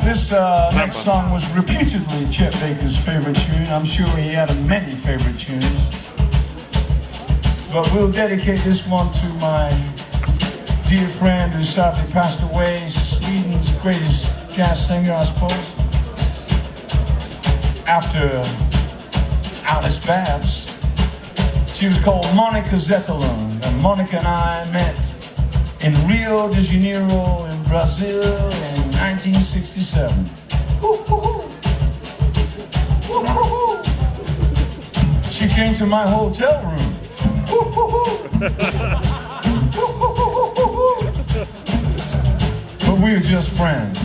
This next song was reputedly Chet Baker's favorite tune. I'm sure he had many favorite tunes. But we'll dedicate this one to my dear friend who sadly passed away, Sweden's greatest jazz singer, I suppose. After Alice Babs, she was called Monica Zetterlund, and Monica and I met in Rio de Janeiro in Brazil in 1967. She came to my hotel room. But we were just friends.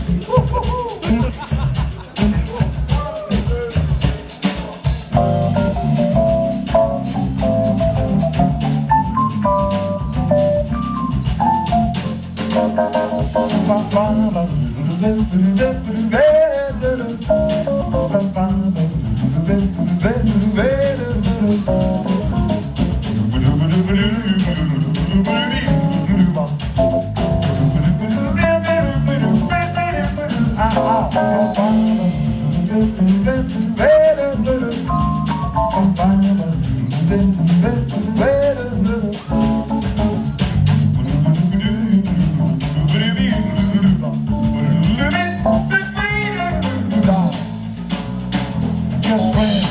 Just friends,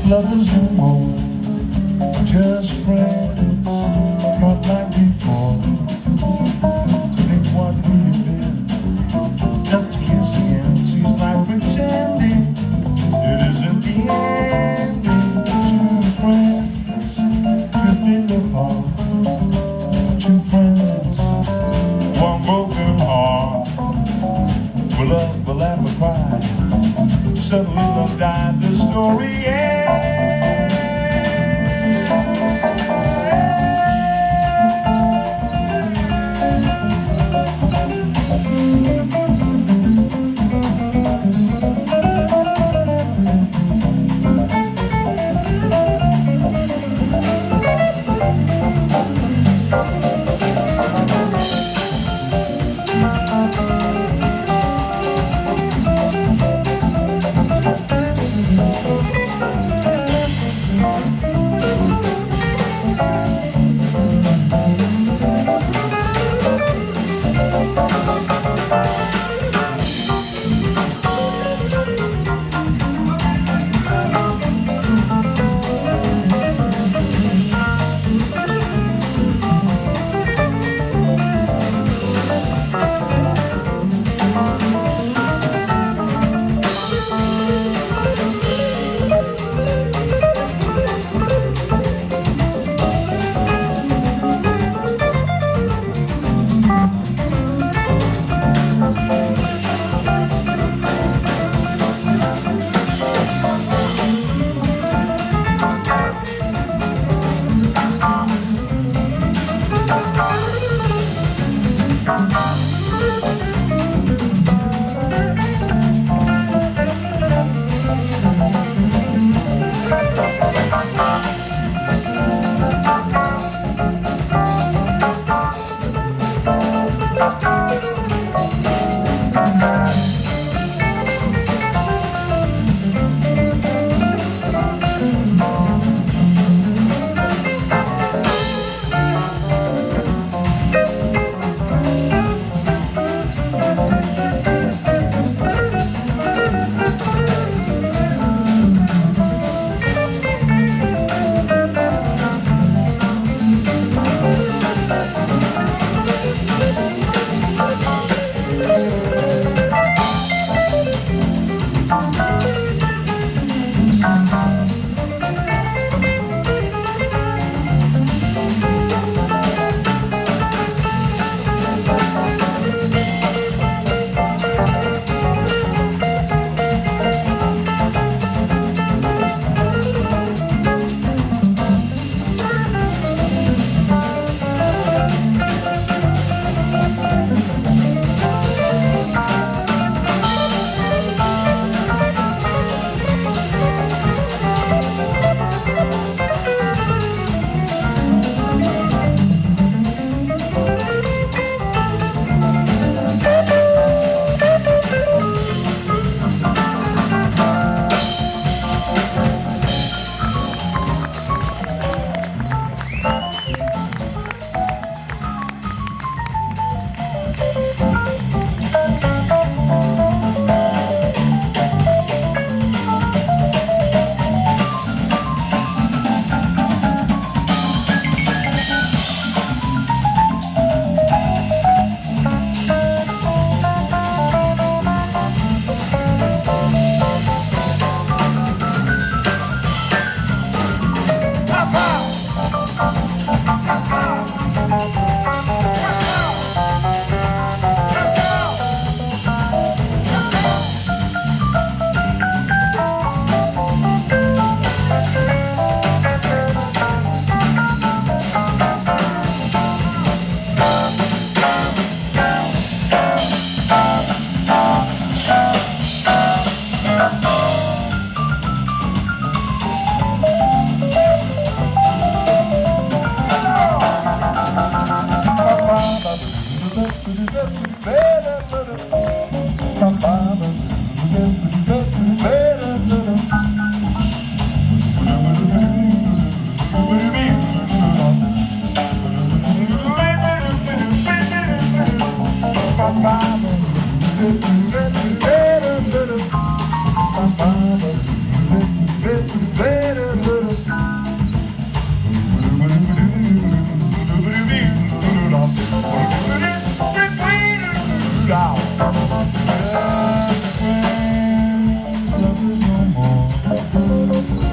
lovers no more. Just friends, not like before. To think what we've been, not to kiss again. Seems like pretending it isn't the ending. Two friends drifting apart. Two friends, one broken heart. We'll love, we'll laugh, we'll cry. Suddenly love died, the story ends.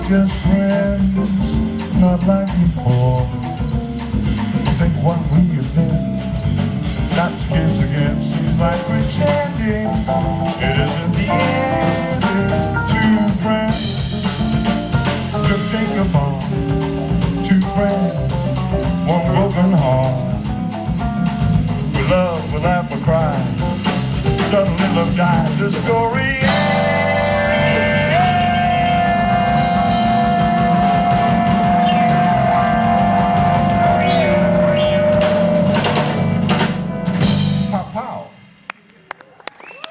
Just friends, not like before. Think what we have been. Not to kiss again seems like pretending. It isn't the end. Two friends to think upon. Two friends, one broken heart. We love, we laugh, we cry. Suddenly love dies. The story ends.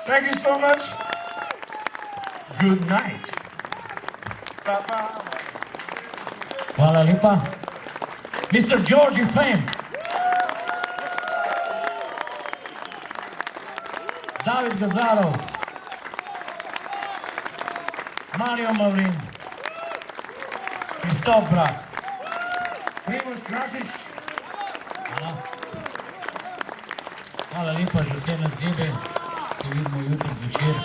Thank you so much. Good night. Hvala lepa. Mr. Georgie Fame. David Gazarov. Mavrin. Christophe Bras. Primož Grašič. Hvala. Hvala lepa, že vse na sebe. Se vidimo jutri zvečer.